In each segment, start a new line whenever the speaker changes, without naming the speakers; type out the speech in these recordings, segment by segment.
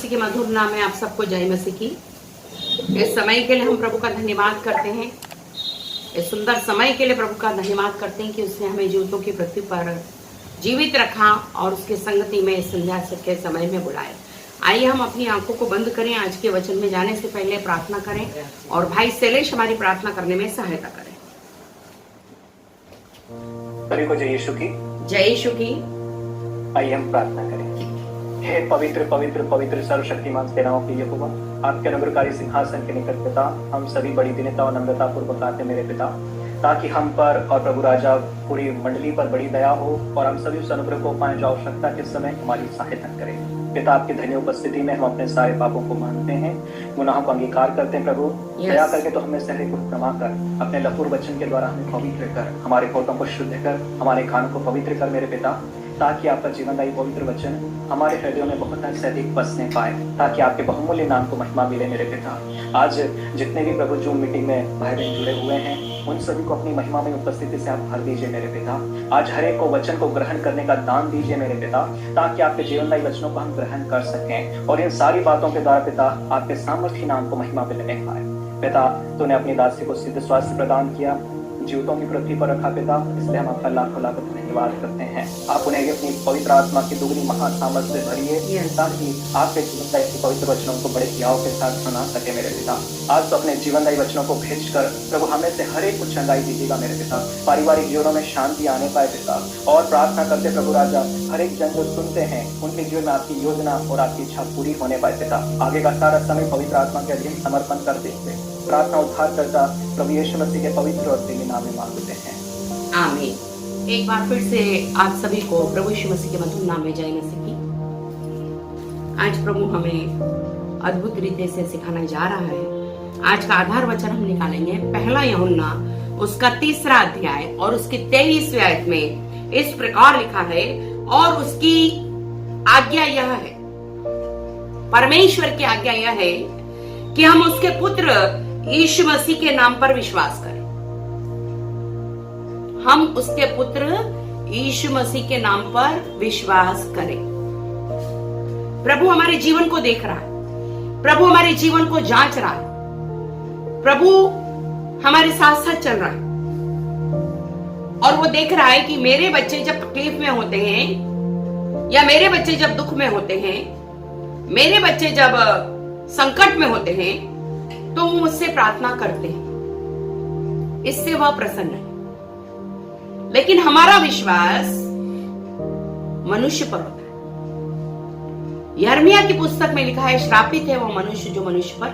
मसीह के मधुर नाम में आप सबको जय मसीह की। इस समय के लिए हम प्रभु का धन्यवाद करते हैं। इस सुंदर समय के लिए प्रभु का धन्यवाद करते हैं कि उसने हमें जीवितों की पृथ्वी पर जीवित रखा और उसके संगति में संध्या के समय में बुलाए। आइए हम अपनी आंखों को बंद करें। आज के वचन में जाने से पहले प्रार्थना करें और भाई शैलेश हमारी प्रार्थना करने में सहायता करें।
सभी को जय यीशु की।
जय यीशु की।
आइए हम प्रार्थना करें। हे पवित्र पवित्र पवित्र सर्वशक्तिमान सेनाओं के यहोवा, आपके अनुग्रहकारी सिंहासन के निकट पिता, हम सभी बड़ी दीनता और नम्रता पूर्वक आते मेरे पिता, ताकि हम पर और प्रभु राजा पूरी मंडली पर बड़ी दया हो और हम सभी उस अनुग्रह को पाएं जो आवश्यकता के समय हमारी सहायता करें। पिता, आपकी धन्य उपस्थिति में हम अपने सारे पापों को मानते हैं, गुनाहों को अंगीकार करते हैं। प्रभु दया करके तो हमें से हरेक को क्षमा कर, अपने लघु वचन के द्वारा हमें पवित्र कर, हमारे होठों को शुद्ध कर, हमारे कानों को पवित्र कर मेरे पिता, ताकि आपका जीवनदायी पवित्र वचन हमारे हृदयों में बहुत से अधिक बसने पाए, ताकि आपके बहुमूल्य नाम को महिमा मिले मेरे पिता। आज जितने भी प्रभु जूम मीटिंग में भाई बहन जुड़े हुए हैं, उन सभी को अपनी महिमा में उपस्थिति से आप भर दीजिए मेरे पिता। आज हर एक को वचन को ग्रहण करने का दान दीजिए मेरे पिता, ताकि आपके जीवनदायी वचनों को हम ग्रहण कर सकें और इन सारी बातों के द्वारा पिता आपके सामर्थ्य नाम को महिमा मिलने पाए। पिता, तूने अपनी दासी को सिद्ध स्वास्थ्य प्रदान किया, जीवितों की पृथ्वी पर रखा पिता, इसलिए हम आपका लाखों लाख धन्यवाद करते हैं। आप उन्हें अपनी पवित्र आत्मा की दुगनी महान सामर्थ्य से भरिए, ताकि आपके जीवनदायी पवित्र वचनों को बड़े प्यार के साथ सुना सके मेरे पिता। आज तो अपने जीवनदायी वचनों को भेजकर प्रभु हमें से हर एक को चंगाई दीजिएगा मेरे पिता, पारिवारिक जीवनों में शांति आने पाए पिता। और प्रार्थना करते प्रभु राजा, हर एक जन जो सुनते हैं उनके जीवन में आपकी योजना और आपकी इच्छा पूरी होने पाए पिता। आगे का सारा समय पवित्र आत्मा के अधीन समर्पण करते हुए प्रार्थना उद्धार करता प्रभु यीशु मसीह के पवित्र और दिव्य नाम में मांगते हैं,
आमीन। एक बार फिर से आप सभी को प्रभु यीशु मसीह के मधुर नाम में जय मसीह की। आज प्रभु हमें अद्भुत रीति से सिखाने जा रहा है। आज का आधार वचन हम निकालेंगे पहला यूहन्ना उसका 3रा अध्याय और उसके 23वें आयत में इस प्रकार लिखा है, और उसकी आज्ञा यह है, परमेश्वर की आज्ञा यह है कि हम उसके पुत्र यीशु मसीह के नाम पर विश्वास करें। हम उसके पुत्र यीशु मसीह के नाम पर विश्वास करें। प्रभु हमारे जीवन को देख रहा है, प्रभु हमारे जीवन को जांच रहा है, प्रभु हमारे साथ साथ चल रहा है और वो देख रहा है कि मेरे बच्चे जब तकलीफ में होते हैं या मेरे बच्चे जब दुख में होते हैं, मेरे बच्चे जब संकट में होते हैं, तो वो मुझसे प्रार्थना करते हैं, इससे वह प्रसन्न है। लेकिन हमारा विश्वास मनुष्य पर होता है। यिर्मयाह की पुस्तक में लिखा है, श्रापित है वो मनुष्य जो मनुष्य पर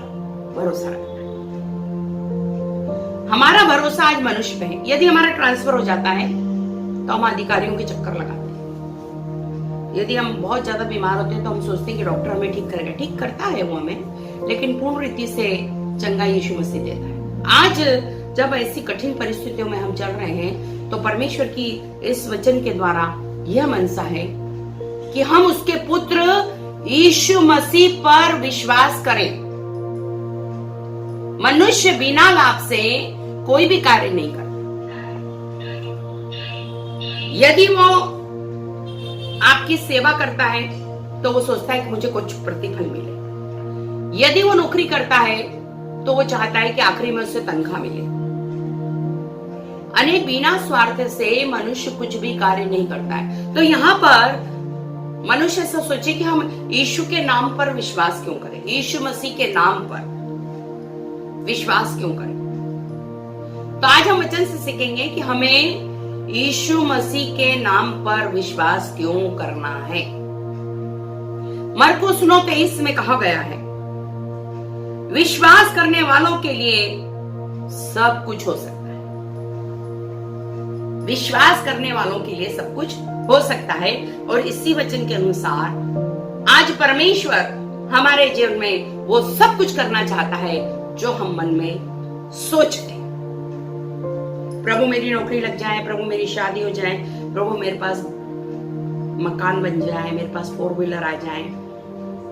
भरोसा रखता है। हमारा भरोसा आज मनुष्य पे है। यदि हमारा ट्रांसफर हो जाता है तो हम अधिकारियों के चक्कर लगाते हैं। यदि हम बहुत ज्यादा बीमार होते हैं तो हम सोचते हैं कि डॉक्टर हमें ठीक करेगा। ठीक करता है वो हमें, लेकिन पूर्ण रीति से चंगाई यीशु मसीह देता है। आज जब ऐसी कठिन परिस्थितियों में हम चल रहे हैं, तो परमेश्वर की इस वचन के द्वारा यह मनसा है कि हम उसके पुत्र यीशु मसीह पर विश्वास करें। मनुष्य बिना लाभ से कोई भी कार्य नहीं करता। यदि वो आपकी सेवा करता है तो वो सोचता है कि मुझे कुछ प्रतिफल मिले। यदि वो नौकरी करता है तो वो चाहता है कि आखिरी में उसे तनख्वाह मिले। अनेक बिना स्वार्थ से मनुष्य कुछ भी कार्य नहीं करता है। तो यहाँ पर मनुष्य ऐसा सोचे कि हम यीशु के नाम पर विश्वास क्यों करें, यीशु मसीह के नाम पर विश्वास क्यों करें। तो आज हम वचन से सीखेंगे कि हमें यीशु मसीह के नाम पर विश्वास क्यों करना है। मरकुस 9:23 में कहा गया है, विश्वास करने वालों के लिए सब कुछ हो सकता है। विश्वास करने वालों के लिए सब कुछ हो सकता है। और इसी वचन के अनुसार आज परमेश्वर हमारे जीवन में वो सब कुछ करना चाहता है जो हम मन में सोचते हैं। प्रभु मेरी नौकरी लग जाए, प्रभु मेरी शादी हो जाए, प्रभु मेरे पास मकान बन जाए, मेरे पास 4 व्हीलर आ जाए,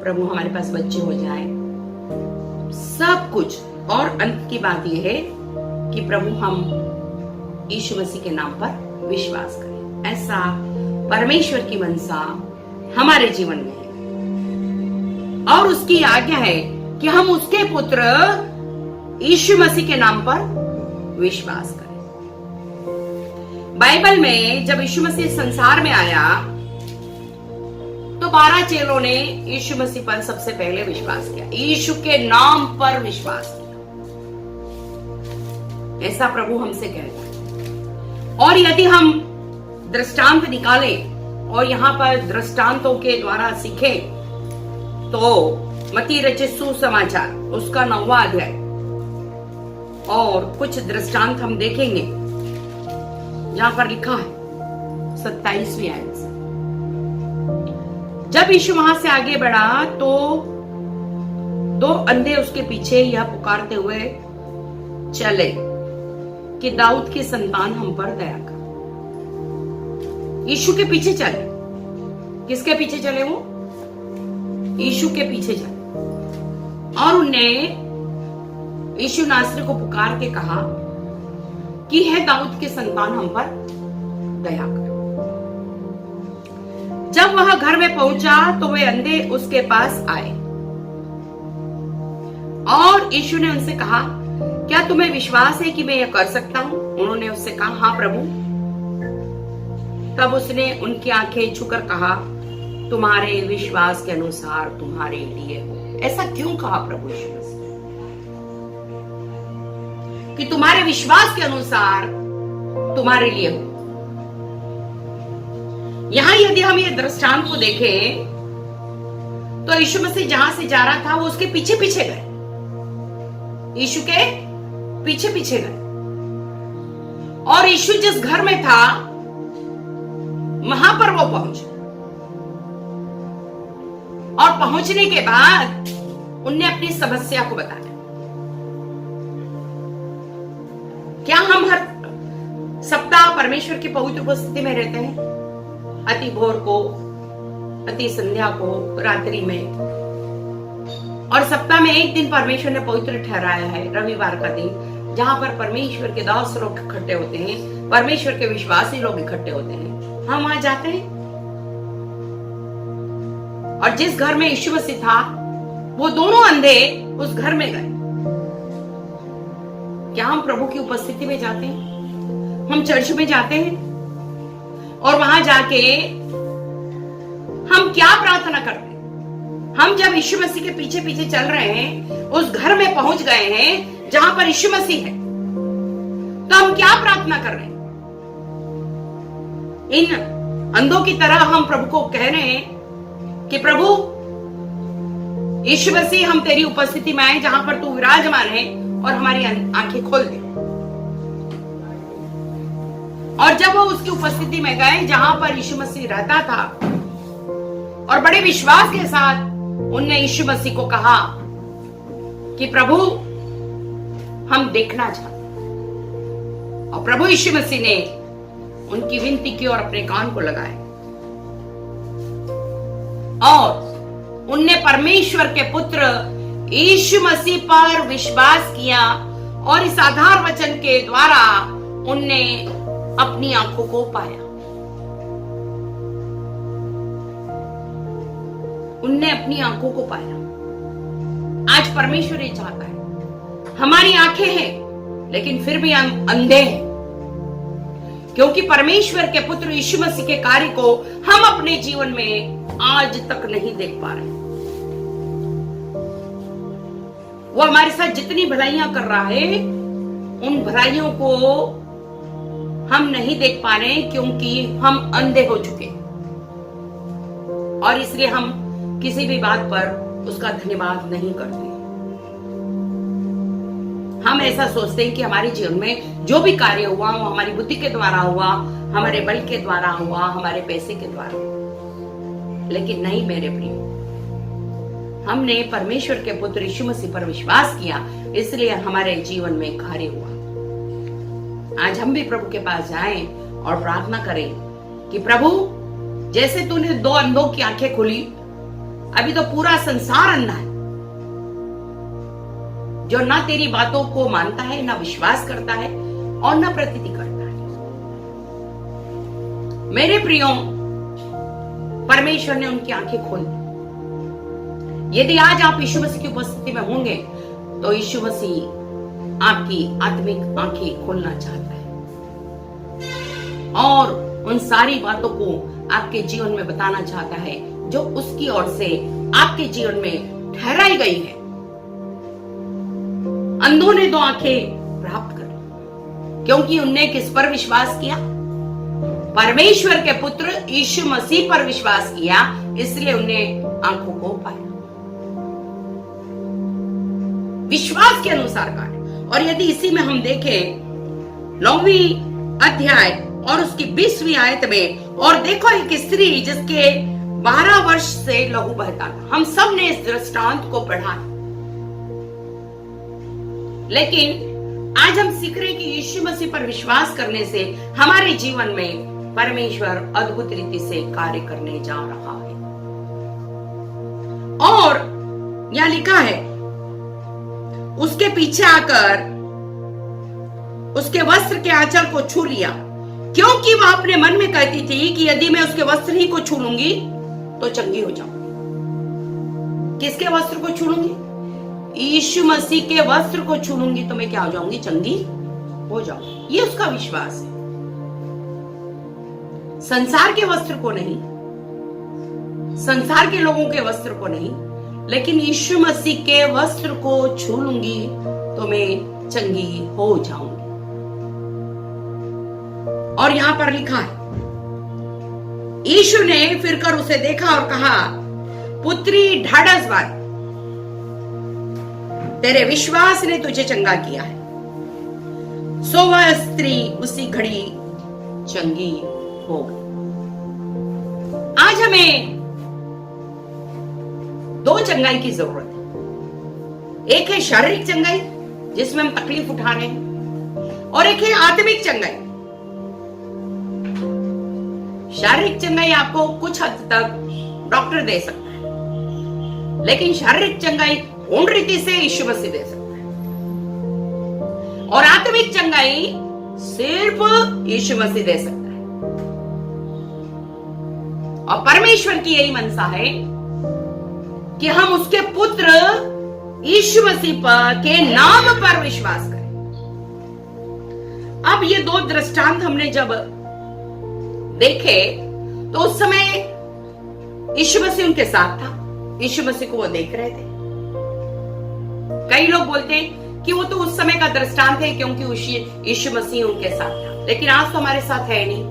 प्रभु हमारे पास बच्चे हो जाए, सब कुछ। और अंत की बात यह है कि प्रभु हम यीशु मसीह के नाम पर विश्वास करें। ऐसा परमेश्वर की मनसा हमारे जीवन में है। और उसकी आज्ञा है कि हम उसके पुत्र यीशु मसीह के नाम पर विश्वास करें। बाइबल में जब यीशु मसीह संसार में आया तो 12 चेलों ने यीशु मसीह पर सबसे पहले विश्वास किया, यीशु के नाम पर विश्वास किया। ऐसा प्रभु हमसे कहता है। और यदि हम दृष्टांत निकालें और यहां पर दृष्टांतों के द्वारा सीखें तो मत्ती रचित सुसमाचार उसका 9वां अध्याय और कुछ दृष्टांत हम देखेंगे। यहां पर लिखा है 27वीं आयत से, जब यीशु वहां से आगे बढ़ा तो 2 अंधे उसके पीछे यह पुकारते हुए चले कि दाऊद की संतान हम पर दया कर। यीशु के पीछे चले। किसके पीछे चले? वो यीशु के पीछे चले और उनने यीशु नासरी को पुकार के कहा कि है दाऊद की संतान हम पर दया कर। जब वह घर में पहुंचा तो वे अंधे उसके पास आए और यीशु ने उनसे कहा, क्या तुम्हें विश्वास है कि मैं यह कर सकता हूं? उन्होंने उससे कहा, हाँ प्रभु। तब उसने उनकी आंखें छूकर कहा, तुम्हारे विश्वास के अनुसार तुम्हारे लिए हो। ऐसा क्यों कहा प्रभु यीशु मसीह कि तुम्हारे विश्वास के अनुसार तुम्हारे लिए हो? यहां यदि हम ये दृष्टांत को देखें तो यीशु मसीह जहां से जा रहा था वो उसके पीछे पीछे गए, यीशु के पीछे पीछे गए। और यीशु जिस घर में था वहां पर वो पहुंचे और पहुंचने के बाद उनने अपनी समस्या को बताया। क्या हम हर सप्ताह परमेश्वर की पवित्र उपस्थिति में रहते हैं? अति भोर को, अति संध्या को, रात्रि में, और सप्ताह में एक दिन परमेश्वर ने पवित्र ठहराया है, रविवार का दिन, जहां पर परमेश्वर के दास लोग इकट्ठे होते हैं, परमेश्वर के विश्वासी लोग इकट्ठे होते हैं। हम वहां जाते हैं और जिस घर में यीशु मसीह था वो दोनों अंधे उस घर में गए। क्या हम प्रभु की उपस्थिति में जाते हैं? हम चर्च में जाते हैं और वहां जाके हम क्या प्रार्थना करते हैं? हम जब यीशु मसीह के पीछे पीछे चल रहे हैं, उस घर में पहुंच गए हैं जहां पर यीशु मसीह है, तो हम क्या प्रार्थना कर रहे हैं? इन अंधों की तरह हम प्रभु को कह रहे हैं कि प्रभु यीशु मसीह, हम तेरी उपस्थिति में आए जहां पर तू विराजमान है और हमारी आंखें खोल दे। और जब वो उसकी उपस्थिति में गए जहां पर यीशु मसीह रहता था और बड़े विश्वास के साथ उनने यीशु मसीह को कहा कि प्रभु हम देखना चाहते हैं। और प्रभु यीशु मसीह ने उनकी विनती की और अपने कान को लगाए और उनने परमेश्वर के पुत्र यीशु मसीह पर विश्वास किया और इस आधार वचन के द्वारा उनने अपनी आंखों को पाया। उनने अपनी आंखों को पाया। आज परमेश्वर ये चाहता है, हमारी आंखें हैं लेकिन फिर भी हम अंधे हैं, क्योंकि परमेश्वर के पुत्र यीशु मसीह के कार्य को हम अपने जीवन में आज तक नहीं देख पा रहे। वो हमारे साथ जितनी भलाइयां कर रहा है, उन भलाइयों को हम नहीं देख पा रहे क्योंकि हम अंधे हो चुके और इसलिए हम किसी भी बात पर उसका धन्यवाद नहीं करते। हम ऐसा सोचते हैं कि हमारे जीवन में जो भी कार्य हुआ वो हमारी बुद्धि के द्वारा हुआ, हमारे बल के द्वारा हुआ, हमारे पैसे के द्वारा। लेकिन नहीं मेरे प्रिय, हमने परमेश्वर के पुत्र यीशु मसीह पर विश्वास किया, इसलिए हमारे जीवन में कार्य हुआ। आज हम भी प्रभु के पास जाएं और प्रार्थना करें कि प्रभु, जैसे तूने 2 अंधों की आंखें खोली, अभी तो पूरा संसार अंधा है, जो ना तेरी बातों को मानता है, ना विश्वास करता है और ना प्रतीति करता है। मेरे प्रियो, परमेश्वर ने उनकी आंखें खोल दी। यदि आज आप यीशु मसीह की उपस्थिति में होंगे तो यीशु मसीह आपकी आत्मिक आंखें खोलना चाहता है और उन सारी बातों को आपके जीवन में बताना चाहता है जो उसकी ओर से आपके जीवन में ठहराई गई है। अंधों ने 2 आंखें प्राप्त कर क्योंकि उनने किस पर विश्वास किया? परमेश्वर के पुत्र यीशु मसीह पर विश्वास किया, इसलिए उनने आंखों को पाया। विश्वास के अनुसार कार्य। और यदि इसी में हम देखें 9वीं अध्याय और उसकी 20वीं आयत में, और देखो एक स्त्री जिसके 12 वर्ष से लहू बहता था। हम सब ने इस दृष्टांत को पढ़ा है, लेकिन आज हम सीख रहे हैं कि यीशु मसीह पर विश्वास करने से हमारे जीवन में परमेश्वर अद्भुत रीति से कार्य करने जा रहा है। और यहां लिखा है, उसके पीछे आकर उसके वस्त्र के आंचल को छू लिया, क्योंकि वह अपने मन में कहती थी कि यदि मैं उसके वस्त्र ही को छू लूंगी तो चंगी हो जाऊंगी। किसके वस्त्र को छू लूंगी? यीशु मसीह के वस्त्र को छू लूंगी तो मैं क्या हो जाऊंगी? चंगी हो जाऊंगी। ये उसका विश्वास है। संसार के वस्त्र को नहीं, संसार के लोगों के वस्त्र को नहीं, लेकिन यीशु मसीह के वस्त्र को छू लूंगी तो मैं चंगी हो जाऊंगी। और यहां पर लिखा है, यीशु ने फिर कर उसे देखा और कहा, पुत्री ढाढ़स वाली, तेरे विश्वास ने तुझे चंगा किया है। सो वह स्त्री उसी घड़ी चंगी हो गई। आज हमें 2 चंगाई की जरूरत है। एक है शारीरिक चंगाई जिसमें हम तकलीफ उठा रहे हैं, और एक है आत्मिक चंगाई। शारीरिक चंगाई आपको कुछ हद तक डॉक्टर दे सकता है, लेकिन शारीरिक चंगाई पूर्ण रीति से यीशु मसीह दे सकता है, और आत्मिक चंगाई सिर्फ यीशु मसीह दे सकता है। और परमेश्वर की यही मनसा है कि हम उसके पुत्र यीशु मसीह के नाम पर विश्वास करें। अब ये 2 दृष्टांत हमने जब देखे तो उस समय यीशु मसीह उनके साथ था, यीशु मसीह को वो देख रहे थे। कई लोग बोलते हैं कि वो तो उस समय का दृष्टांत है क्योंकि यीशु मसीह उनके साथ था, लेकिन आज तो हमारे साथ है नहीं,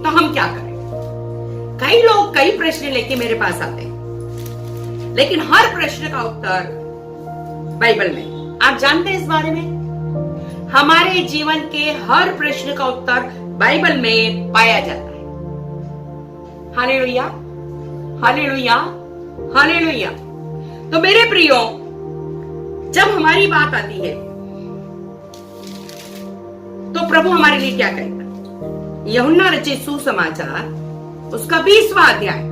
तो हम क्या करें? कई लोग कई प्रश्न लेके मेरे पास आते हैं, लेकिन हर प्रश्न का उत्तर बाइबल में। आप जानते हैं इस बारे में? हमारे जीवन के हर प्रश्न का उत्तर बाइबल में पाया जाता है। Hallelujah, hallelujah, hallelujah. तो मेरे प्रियो, जब हमारी बात आती है तो प्रभु हमारे लिए क्या कहता है? यूहन्ना रचित सुसमाचार उसका 20वां अध्याय,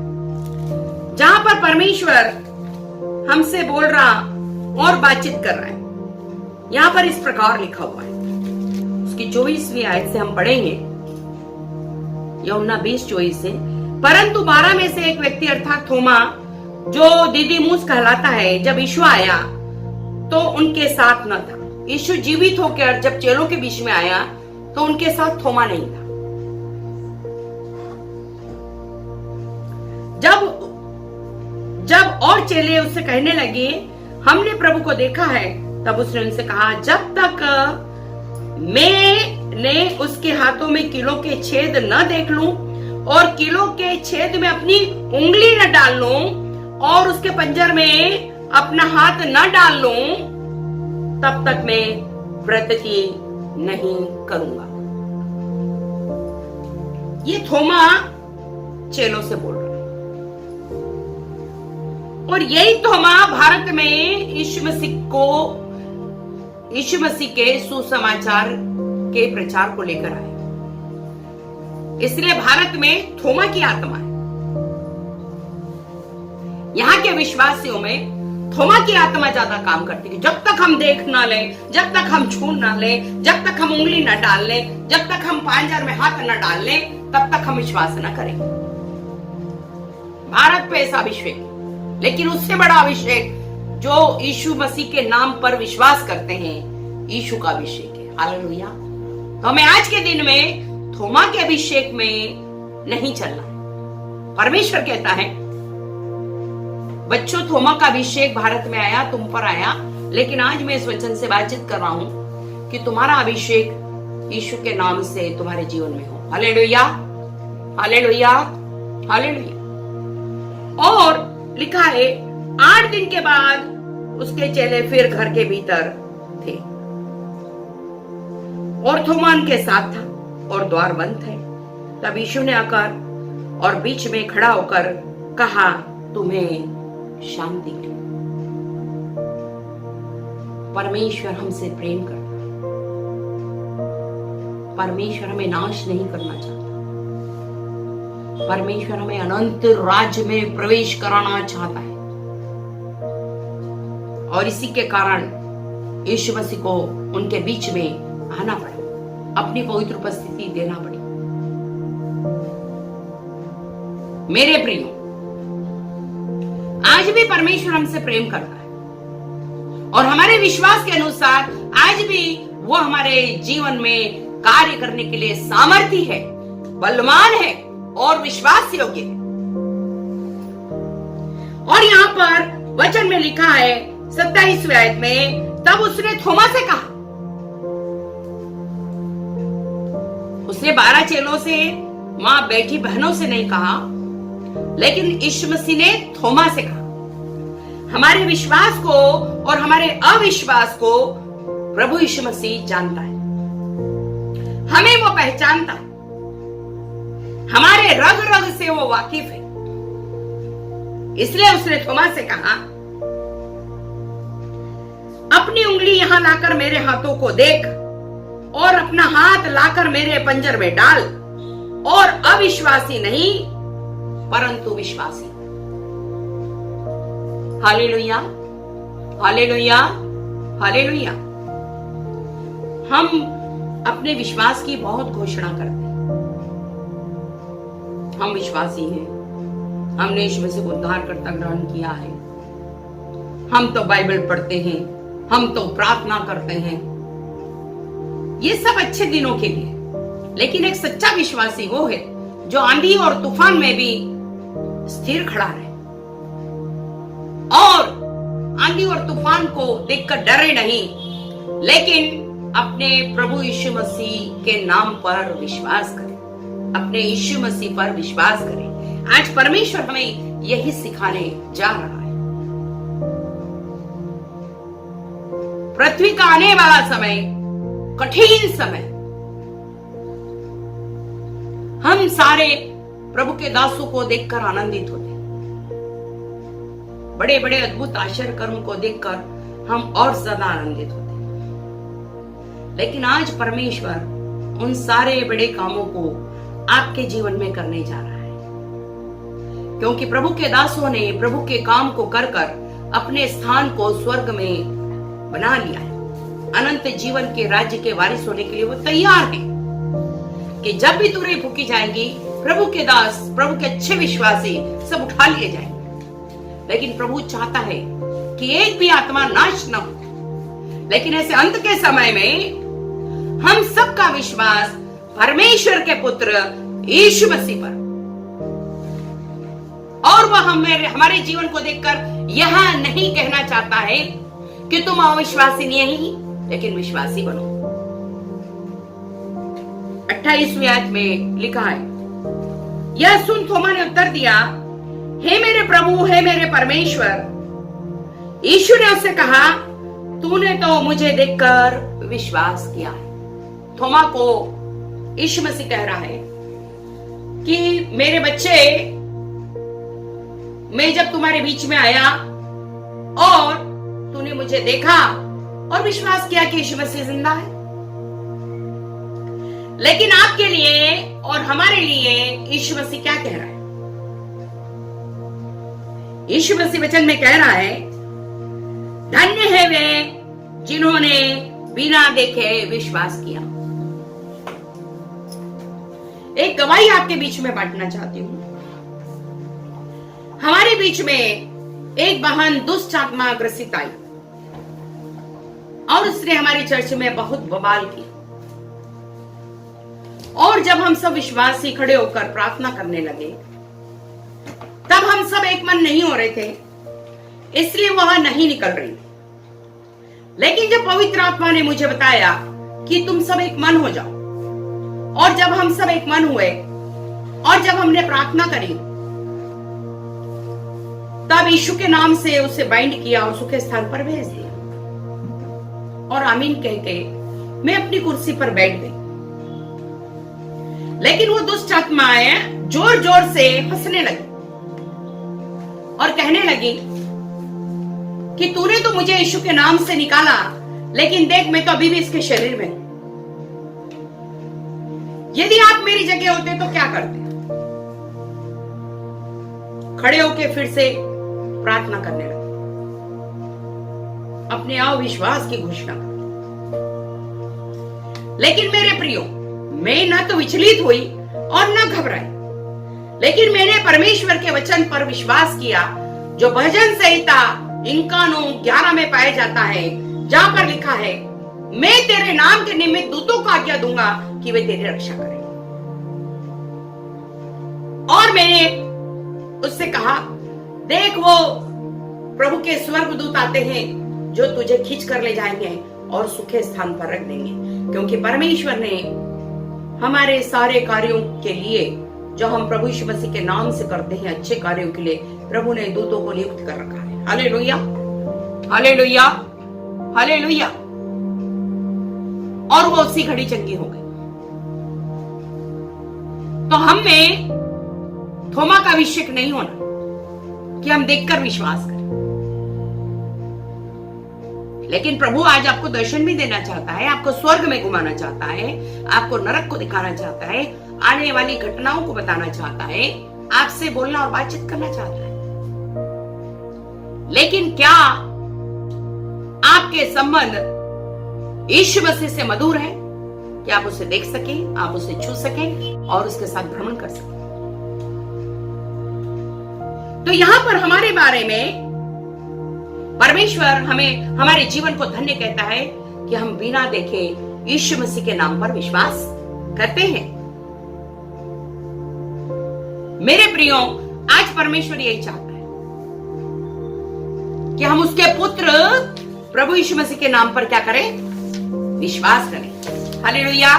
जहां पर परमेश्वर हमसे बोल रहा और बातचीत कर रहा है। यहां पर इस प्रकार लिखा हुआ है, उसकी 24वीं आयत से हम पढ़ेंगे, यूहन्ना 20:24 से। परंतु 12 में से एक व्यक्ति अर्थात थोमा, जो दिदिमुस कहलाता है, जब यीशु आया तो उनके साथ न था। यीशु जीवित होकर जब चेलों के बीच में आया तो उनके साथ थोमा नहीं था। जब और चेले उससे कहने लगे, हमने प्रभु को देखा है, तब उसने उनसे कहा, जब तक मैंने उसके हाथों में कीलों के छेद न देख लूं और कीलों के छेद में अपनी उंगली न डाल लूं और उसके पंजर में अपना हाथ न डाल लूं, तब तक मैं व्रत की नहीं करूंगा। ये थोमा चेलों से बोल रहा है, और यही थोमा भारत में यीशु मसीह के सुसमाचार के प्रचार को लेकर आए। इसलिए भारत में थोमा की आत्मा है। यहां के विश्वासियों में थोमा की आत्मा ज्यादा काम करती है। जब तक हम देख ना ले, जब तक हम छू ना ले, जब तक हम उंगली न डाल ले, जब तक हम पांजर में हाथ न डाल ले, तब तक हम विश्वास न करेंगे। भारत पे ऐसा अभिषेक, लेकिन उससे बड़ा अभिषेक जो यीशु मसीह के नाम पर विश्वास करते हैं, यीशु का अभिषेक है। हालेलुया। तो हमें आज के दिन में थोमा के अभिषेक में नहीं चलना है। परमेश्वर कहता है, बच्चों थोमा का अभिषेक भारत में आया, तुम पर आया, लेकिन आज मैं इस वचन से बातचीत कर रहा हूं कि तुम्हारा अभिषेक यीशु के नाम से तुम्हारे जीवन में हो। Hallelujah, hallelujah, hallelujah. और लिखा है 8 दिन के बाद उसके चेले फिर घर के भीतर थे और थोमा उनके साथ था और द्वार बंद थे। तब यीशु ने आकर और बीच में खड़ा होकर कहा, तुम्हें शांति की। परमेश्वर हमसे प्रेम करता है। परमेश्वर हमें नाश नहीं करना चाहता। परमेश्वर हमें अनंत राज्य में प्रवेश कराना चाहता है। और इसी के कारण यीशु मसीह को उनके बीच में आना पड़ा, अपनी पवित्र उपस्थिति देना पड़ी। मेरे प्रियो, आज भी परमेश्वर हमसे प्रेम करता है और हमारे विश्वास के अनुसार आज भी वो हमारे जीवन में कार्य करने के लिए सामर्थी है, बलवान है और विश्वास योग्य है। और यहाँ पर वचन में लिखा है 27वें आयत में, तब उसने थोमा से कहा, उसने 12 चेलों से, वहां बैठी बहनों से नहीं कहा, लेकिन यीशु मसीह ने थोमा से कहा। हमारे विश्वास को और हमारे अविश्वास को प्रभु यीशु मसीह जानता है, हमें वो पहचानता है, हमारे रग रग से वो वाकिफ है। इसलिए उसने थोमा से कहा, अपनी उंगली यहां लाकर मेरे हाथों को देख और अपना हाथ लाकर मेरे पंजर में डाल, और अविश्वासी नहीं परंतु विश्वासी। Hallelujah, hallelujah, hallelujah. हम अपने विश्वास की बहुत घोषणा करते हैं। हम विश्वासी हैं, हमने यीशु मसीह को उद्धारकर्ता ग्रहण किया है, हम तो बाइबल पढ़ते हैं, हम तो प्रार्थना करते हैं। ये सब अच्छे दिनों के लिए, लेकिन एक सच्चा विश्वासी वो है जो आंधी और तूफान में भी स्थिर खड़ा रहे और आंधी और तूफान को देखकर डरे नहीं, लेकिन अपने प्रभु यीशु मसीह के नाम पर विश्वास करें, अपने यीशु मसीह पर विश्वास करें। आज परमेश्वर हमें यही सिखाने जा रहा है। पृथ्वी का आने वाला समय कठिन समय, हम सारे प्रभु के दासों को देखकर आनंदित होते हैं। बड़े बड़े अद्भुत आश्चर्य कर्म को देखकर हम और ज्यादा आनंदित होते हैं। लेकिन आज परमेश्वर उन सारे बड़े कामों को आपके जीवन में करने जा रहा है, क्योंकि प्रभु के दासों ने प्रभु के काम को कर कर अपने स्थान को स्वर्ग में बना लिया है। अनंत जीवन के राज्य के वारिस होने के लिए वो तैयार है कि जब भी तुरही फूकी जाएंगी, प्रभु के दास, प्रभु के अच्छे विश्वासी सब उठा लिए जाएंगे। लेकिन प्रभु चाहता है कि एक भी आत्मा नाश न हो। लेकिन ऐसे अंत के समय में हम सबका विश्वास परमेश्वर के पुत्र यीशु मसीह पर, और वह हमारे जीवन को देखकर यह नहीं कहना चाहता है कि तुम अविश्वासी नहीं, लेकिन विश्वासी बनो। 28वें आयत में लिखा है, यह सुन थोमा ने उत्तर दिया, हे मेरे प्रभु, हे मेरे परमेश्वर। यीशु ने उससे कहा, तूने तो मुझे देखकर विश्वास किया है। थोमा को यीशु मसीह कह रहा है कि मेरे बच्चे, मैं जब तुम्हारे बीच में आया और तूने मुझे देखा और विश्वास किया कि यीशु मसीह जिंदा है, लेकिन आपके लिए और हमारे लिए यीशु मसीह क्या कह रहा है? यीशु मसीह वचन में कह रहा है, धन्य है वे जिन्होंने बिना देखे विश्वास किया। एक गवाही आपके बीच में बांटना चाहती हूं। हमारे बीच में एक बहन दुष्ट आत्मा ग्रसित आई और उसने हमारी चर्च में बहुत बवाल की। और जब हम सब विश्वासी खड़े होकर प्रार्थना करने लगे, तब हम सब एक मन नहीं हो रहे थे, इसलिए वह नहीं निकल रही। लेकिन जब पवित्र आत्मा ने मुझे बताया कि तुम सब एक मन हो जाओ, और जब हम सब एक मन हुए और जब हमने प्रार्थना करी, तब यीशु के नाम से उसे बाइंड किया और सूखे स्थान पर भेज दिया। और आमीन कह के मैं अपनी कुर्सी पर बैठ गई। लेकिन वो दुष्ट आत्माएं जोर जोर से हंसने लगी और कहने लगी कि तूने तो मुझे यीशु के नाम से निकाला, लेकिन देख मैं तो अभी भी इसके शरीर में हूं। यदि आप मेरी जगह होते तो क्या करते? खड़े होके फिर से प्रार्थना करने लगे, अपने अविश्वास की घोषणा कर। लेकिन मेरे प्रियो, मैं न तो विचलित हुई और न घबराई, लेकिन मैंने परमेश्वर के वचन पर विश्वास किया, जो भजन संहिता इंकानों 11 में पाया जाता है, जहां पर लिखा है, मैं तेरे नाम के निमित्त दूतों को आज्ञा दूंगा कि वे तेरी रक्षा करें। और मैंने उससे कहा, देख वो प्रभु के स्वर्गदूत आते हैं जो तुझे खींच कर ले जाएंगे और सूखे स्थान पर रख देंगे, क्योंकि परमेश्वर ने हमारे सारे कार्यों के लिए, जो हम प्रभु यीशु मसीह के नाम से करते हैं, अच्छे कार्यों के लिए प्रभु ने दूतों को नियुक्त कर रखा है। Hallelujah, hallelujah, hallelujah. और वो उसी घड़ी चंगी हो गई। तो हम में थोमा का अभिषेक नहीं होना कि हम देखकर विश्वास करें, लेकिन प्रभु आज आपको दर्शन भी देना चाहता है, आपको स्वर्ग में घुमाना चाहता है, आपको नरक को दिखाना चाहता है, आने वाली घटनाओं को बताना चाहता है, आपसे बोलना और बातचीत करना चाहता है। लेकिन क्या आपके संबंध यीशु मसीह से मधुर है कि आप उसे देख सकें, आप उसे छू सकें और उसके साथ भ्रमण कर सकें? तो यहां पर हमारे बारे में परमेश्वर हमें, हमारे जीवन को धन्य कहता है कि हम बिना देखे यीशु मसीह के नाम पर विश्वास करते हैं। मेरे प्रियो, आज परमेश्वर यही चाहता है कि हम उसके पुत्र प्रभु यीशु मसीह के नाम पर क्या करें? विश्वास करें। Hallelujah,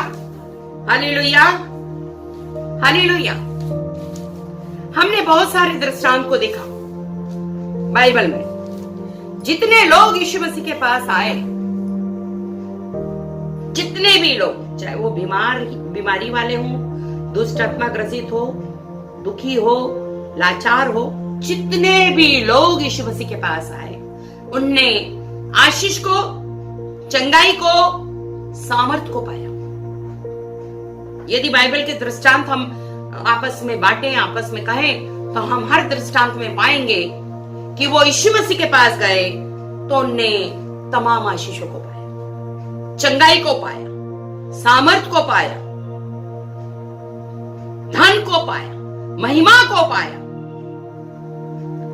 hallelujah, hallelujah. हमने बहुत सारे दृष्टांत को देखा बाइबल में। जितने लोग यीशु मसीह के पास आए, जितने भी लोग, चाहे वो बीमारी वाले हों, दुष्ट आत्मा ग्रसित हो, दुखी हो, लाचार हो, जितने भी लोग यीशु मसीह के पास आए, उनने आशीष को, चंगाई को, सामर्थ को पाया। यदि बाइबल के दृष्टांत हम आपस में बांटें, आपस में कहें, तो हम हर दृष्टांत में पाएंगे कि वो यीशु मसीह के पास गए तो उनने तमाम आशीषों को पाया, चंगाई को पाया, सामर्थ को पाया, धन को पाया, महिमा को पाया।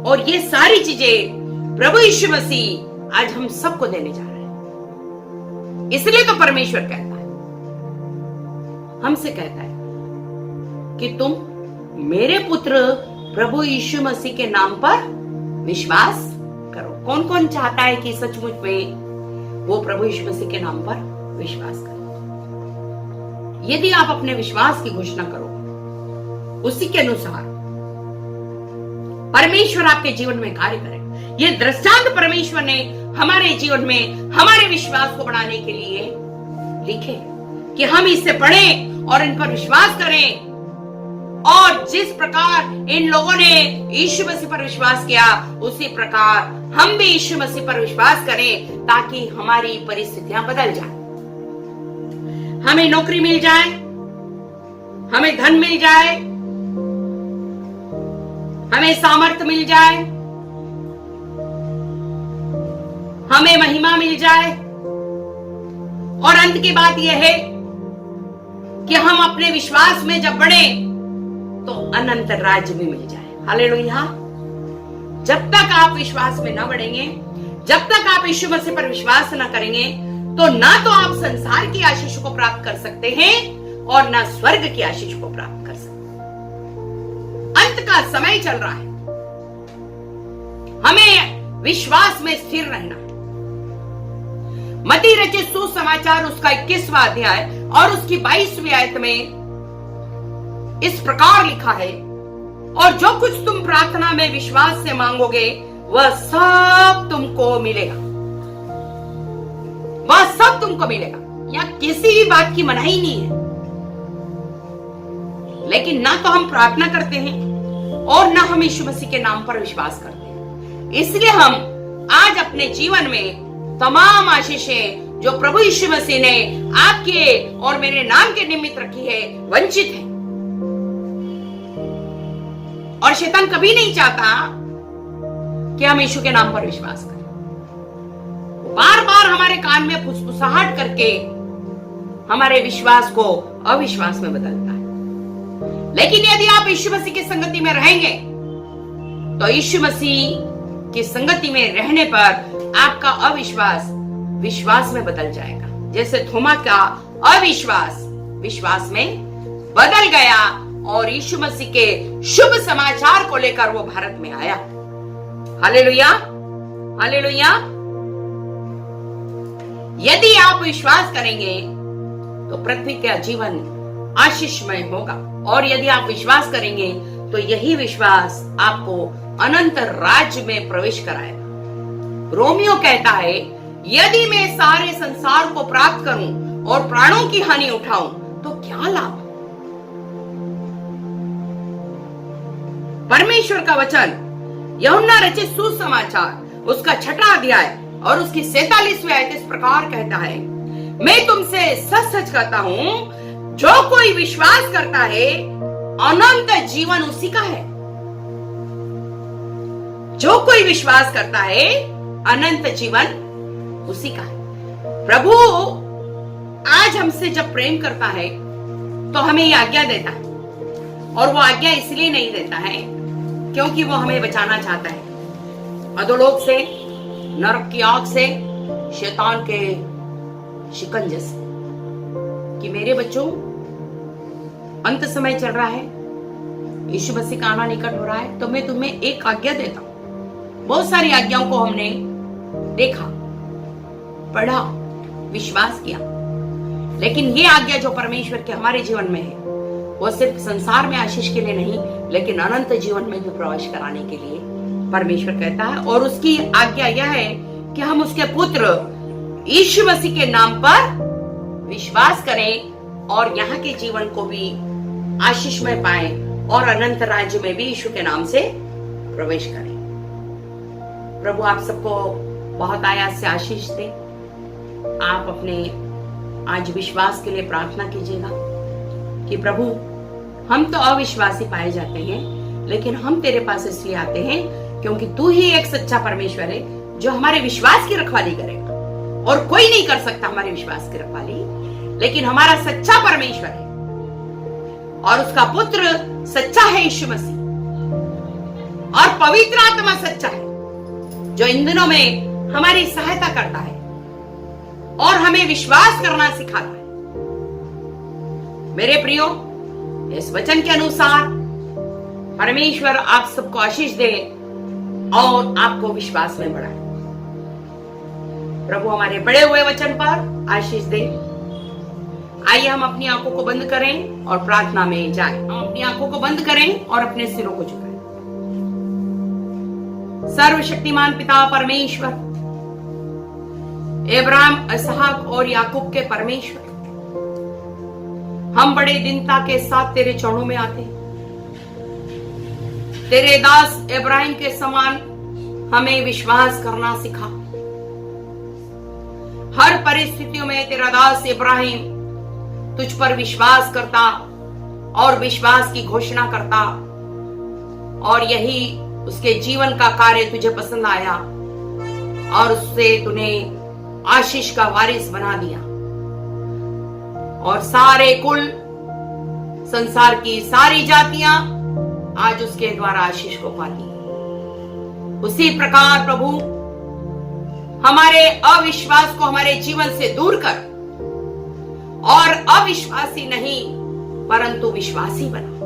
और ये सारी चीजें प्रभु यीशु मसीह आज हम सबको देने जा रहे हैं। इसलिए तो परमेश्वर कहता है, हमसे कहता है कि तुम मेरे पुत्र प्रभु यीशु मसीह के नाम पर विश्वास करो। कौन कौन चाहता है कि सचमुच में वो प्रभु यीशु मसीह के नाम पर विश्वास करे? यदि आप अपने विश्वास की घोषणा करो, उसी के अनुसार परमेश्वर आपके जीवन में कार्य करे। ये दृष्टांत परमेश्वर ने हमारे जीवन में हमारे विश्वास को बढ़ाने के लिए लिखे कि हम इसे पढ़ें और इन पर विश्वास करें। और जिस प्रकार इन लोगों ने यीशु मसीह पर विश्वास किया, उसी प्रकार हम भी यीशु मसीह पर विश्वास करें, ताकि हमारी परिस्थितियां बदल जाए, हमें नौकरी मिल जाए, हमें धन मिल जाए, हमें सामर्थ्य मिल जाए, हमें महिमा मिल जाए, और अंत की बात यह है कि हम अपने विश्वास में जब बढ़े तो अनंत राज्य भी मिल जाए। हालेलुया, जब तक आप विश्वास में न बढ़ेंगे, जब तक आप यीशु मसीह पर विश्वास न करेंगे, तो ना तो आप संसार की आशीष को प्राप्त कर सकते हैं और ना स्वर्ग की आशीष को प्राप्त कर सकते हैं। अंत का समय चल रहा है, हमें विश्वास में स्थिर रहना। मत्ती रचित सुसमाचार उसका 21वां अध्याय और उसकी 22वीं आयत में इस प्रकार लिखा है, और जो कुछ तुम प्रार्थना में विश्वास से मांगोगे वह सब तुमको मिलेगा, वह सब तुमको मिलेगा। यहां किसी भी बात की मनाही नहीं है, लेकिन ना तो हम प्रार्थना करते हैं और ना हम यीशु मसीह के नाम पर विश्वास करते हैं। इसलिए हम आज अपने जीवन में तमाम आशीषें जो प्रभु यीशु मसीह ने आपके और मेरे नाम के निमित्त रखी है, वंचित है। और शैतान कभी नहीं चाहता कि हम यीशु के नाम पर विश्वास करें। बार बार हमारे कान में फुसफुसाहट करके हमारे विश्वास को अविश्वास में बदलता है। लेकिन यदि आप यीशु मसीह की संगति में रहेंगे, तो यीशु मसीह की संगति में रहने पर आपका अविश्वास विश्वास में बदल जाएगा। जैसे थोमा का अविश्वास विश्वास में बदल गया और यीशु मसीह के शुभ समाचार को लेकर वो भारत में आया। Hallelujah, hallelujah. यदि आप विश्वास करेंगे तो पृथ्वी का जीवन आशीषमय होगा, और यदि आप विश्वास करेंगे तो यही विश्वास आपको अनंत राज्य में प्रवेश कराएगा। रोमियो कहता है, यदि मैं सारे संसार को प्राप्त करूं और प्राणों की हानि उठाऊं तो क्या लाभ। परमेश्वर का वचन यूहन्ना रचित सुसमाचार उसका 6वां अध्याय और उसकी 47वीं आयत इस प्रकार कहता है, मैं तुमसे सच सच कहता हूं, जो कोई विश्वास करता है अनंत जीवन उसी का है। जो कोई विश्वास करता है अनंत जीवन उसी का है। प्रभु आज हमसे जब प्रेम करता है तो हमें ये आज्ञा देता है, और वो आज्ञा इसलिए नहीं देता है क्योंकि वो हमें बचाना चाहता है अधोलोक से, नरक की आग से, शैतान के शिकंजे से। कि मेरे बच्चों, अंत समय चल रहा है, यीशु मसीह का आना निकट हो रहा है, तो मैं तुम्हें एक आज्ञा देता हूं। बहुत सारी आज्ञाओं को हमने देखा, पढ़ा, विश्वास किया, लेकिन ये आज्ञा जो परमेश्वर के हमारे जीवन में है, वो सिर्फ संसार में आशीष के लिए नहीं, लेकिन अनंत जीवन में भी प्रवेश कराने के लिए परमेश्वर कहता है। और उसकी आज्ञा यह है कि हम उसके पुत्र यीशु मसीह के नाम पर विश्वास करें और यहाँ के जीवन को भी आशीषमय पाए और अनंत राज्य में भी यीशु के नाम से प्रवेश करें। प्रभु आप सबको बहुत आयास से आशीष दे। आप अपने आज विश्वास के लिए प्रार्थना कीजिएगा कि प्रभु, हम तो अविश्वासी पाए जाते हैं, लेकिन हम तेरे पास इसलिए आते हैं क्योंकि तू ही एक सच्चा परमेश्वर है जो हमारे विश्वास की रखवाली करेगा, और कोई नहीं कर सकता हमारे विश्वास की रखवाली, लेकिन हमारा सच्चा परमेश्वर है और उसका पुत्र सच्चा है यीशु मसीह, और पवित्र आत्मा सच्चा है जो इन दिनों में हमारी सहायता करता है और हमें विश्वास करना सिखाता है। मेरे प्रियो, इस वचन के अनुसार परमेश्वर आप सबको आशीष दे और आपको विश्वास में बढ़ाए। प्रभु हमारे बड़े हुए वचन पर आशीष दे। आइए हम अपनी आंखों को बंद करें और प्रार्थना में जाएं। हम अपनी आंखों को बंद करें और अपने सिरों को झुकाएं। सर्वशक्तिमान पिता परमेश्वर, इब्राहिम, इसहाक और याकूब के परमेश्वर, हम बड़े दीनता के साथ तेरे चरणों में आते हैं। तेरे दास इब्राहिम के समान हमें विश्वास करना सिखा। हर परिस्थितियों में तेरा दास इब्राहिम तुझ पर विश्वास करता और विश्वास की घोषणा करता, और यही उसके जीवन का कार्य तुझे पसंद आया और उससे तूने आशीष का वारिस बना दिया, और सारे कुल, संसार की सारी जातियां आज उसके द्वारा आशीष को पाती। उसी प्रकार प्रभु हमारे अविश्वास को हमारे जीवन से दूर कर और अविश्वासी नहीं परंतु विश्वासी बना।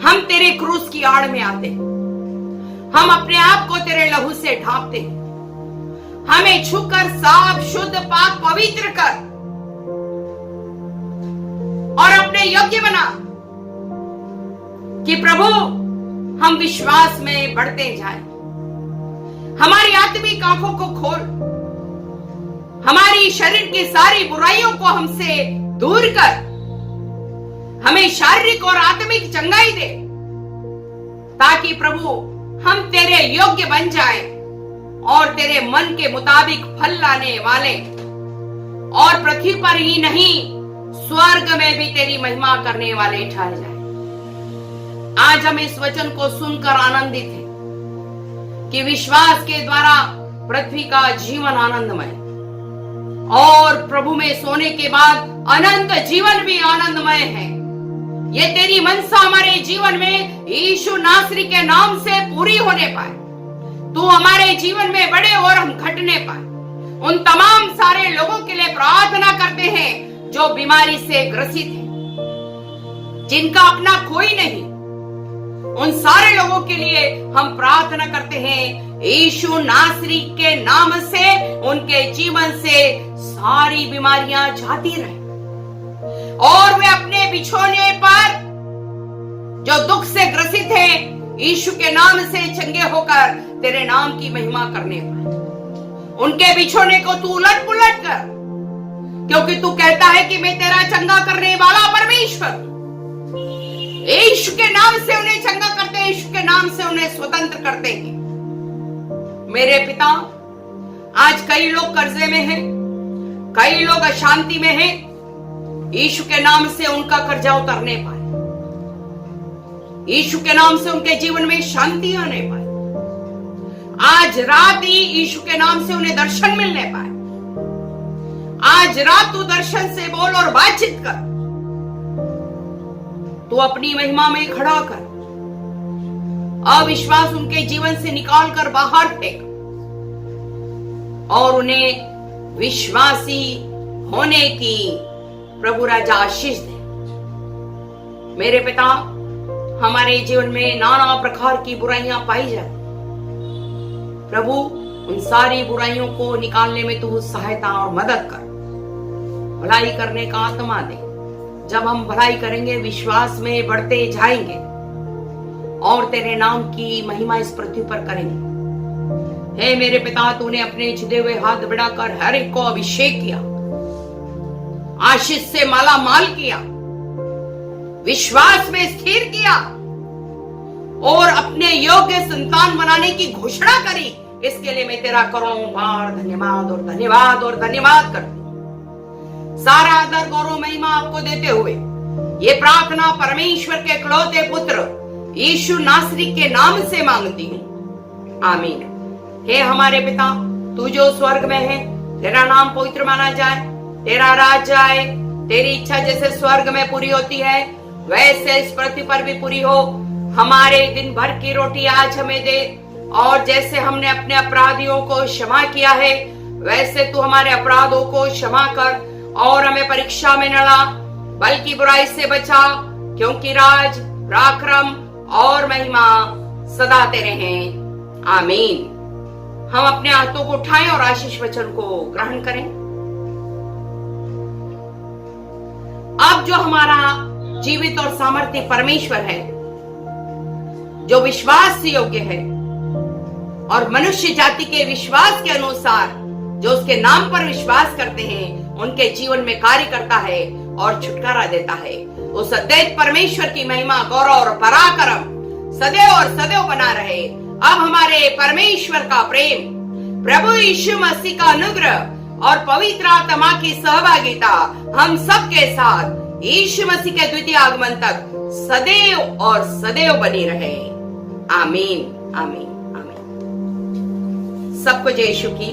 हम तेरे क्रूस की आड़ में आते, हम अपने आप को तेरे लहू से ढांपते, हमें छूकर साफ शुद्ध पाक पवित्र कर और अपने योग्य बना कि प्रभु हम विश्वास में बढ़ते जाएं। हमारी आत्मिक आंखों को खोल, हमारी शरीर की सारी बुराइयों को हमसे दूर कर, हमें शारीरिक और आत्मिक चंगाई दे, ताकि प्रभु हम तेरे योग्य बन जाएं और तेरे मन के मुताबिक फल लाने वाले और पृथ्वी पर ही नहीं स्वर्ग में भी तेरी महिमा करने वाले ठहर जाए। आज हम इस वचन को सुनकर आनंदित हैं कि विश्वास के द्वारा पृथ्वी का जीवन आनंदमय और प्रभु में सोने के बाद अनंत जीवन भी आनंदमय है। ये तेरी मनसा हमारे जीवन में यीशु नासरी के नाम से पूरी होने पाए। तू हमारे जीवन में बढ़े और हम घटने पाए। उन तमाम सारे लोगों के लिए प्रार्थना करते हैं जो बीमारी से ग्रसित हैं, जिनका अपना कोई नहीं। उन सारे लोगों के लिए हम प्रार्थना करते हैं यीशु नासरी के नाम से उनके जीवन से सारी बीमारियां जाती रहे और वे अपने बिछोने पर जो दुख से ग्रसित हैं यीशु के नाम से चंगे होकर तेरे नाम की महिमा करने पाए। उनके बिछोने को तू उलट पुलट कर, क्योंकि तू कहता है कि मैं तेरा चंगा करने वाला परमेश्वर। यीशु के नाम से उन्हें चंगा करते हैं, यीशु के नाम से उन्हें स्वतंत्र करते हैं। मेरे पिता, आज कई लोग कर्जे में हैं, कई लोग अशांति में हैं। यीशु के नाम से उनका कर्जा उतरने पाए, यीशु के नाम से उनके जीवन में शांति आने पाए। आज रात ही यीशु के नाम से उन्हें दर्शन मिलने पाए। आज रात तू दर्शन से बोल और बातचीत कर। तू अपनी महिमा में खड़ा कर, अविश्वास उनके जीवन से निकाल कर बाहर फेंक और उन्हें विश्वासी होने की प्रभु राजा आशीष दे। मेरे पिता, हमारे जीवन में नाना प्रकार की बुराइयां पाई जाती, प्रभु उन सारी बुराइयों को निकालने में तू सहायता और मदद कर। भलाई करने का आत्मा दे। जब हम भलाई करेंगे विश्वास में बढ़ते जाएंगे और तेरे नाम की महिमा इस पृथ्वी पर करेंगे। हे मेरे पिता, तूने अपने छिदे हुए हाथ बढ़ाकर हर एक को अभिषेक किया, आशीष से माला माल किया, विश्वास में स्थिर किया और अपने योग्य संतान बनाने की घोषणा करी। इसके लिए मैं तेरा करोड़ों बार धन्यवाद और धन्यवाद और धन्यवाद करती हूं। सारा आदर गौरव महिमा आपको देते हुए ये प्रार्थना परमेश्वर के इकलौते पुत्र यीशु नासरी के नाम से मांगती हूँ, आमीन। हे हमारे पिता, तू जो स्वर्ग में है, तेरा नाम पवित्र माना जाए, तेरा राज्य आए, तेरी इच्छा जैसे स्वर्ग में पूरी होती है वैसे इस पृथ्वी पर भी पूरी हो। हमारे दिन भर की रोटी आज हमें दे और जैसे हमने अपने अपराधियों को क्षमा किया है वैसे तू हमारे अपराधों को क्षमा कर और हमें परीक्षा में न ला बल्कि बुराई से बचा, क्योंकि राज, पराक्रम और महिमा सदा तेरे हैं, आमीन। हम अपने हाथों को उठाएं और आशीष वचन को ग्रहण करें। अब जो हमारा जीवित और सामर्थ्य परमेश्वर है, जो विश्वास से योग्य है और मनुष्य जाति के विश्वास के अनुसार जो उसके नाम पर विश्वास करते हैं उनके जीवन में कार्य करता है और छुटकारा देता है। उस अद्वैत परमेश्वर की महिमा, गौरव और पराक्रम सदैव और सदैव बना रहे। अब हमारे परमेश्वर का प्रेम, प्रभु यीशु मसीह का अनुग्रह और पवित्र आत्मा की सहभागिता हम सबके साथ यीशु मसीह के द्वितीय आगमन तक सदैव और सदैव बनी रहे, आमीन, आमीन, आमीन। सबको जय यीशु की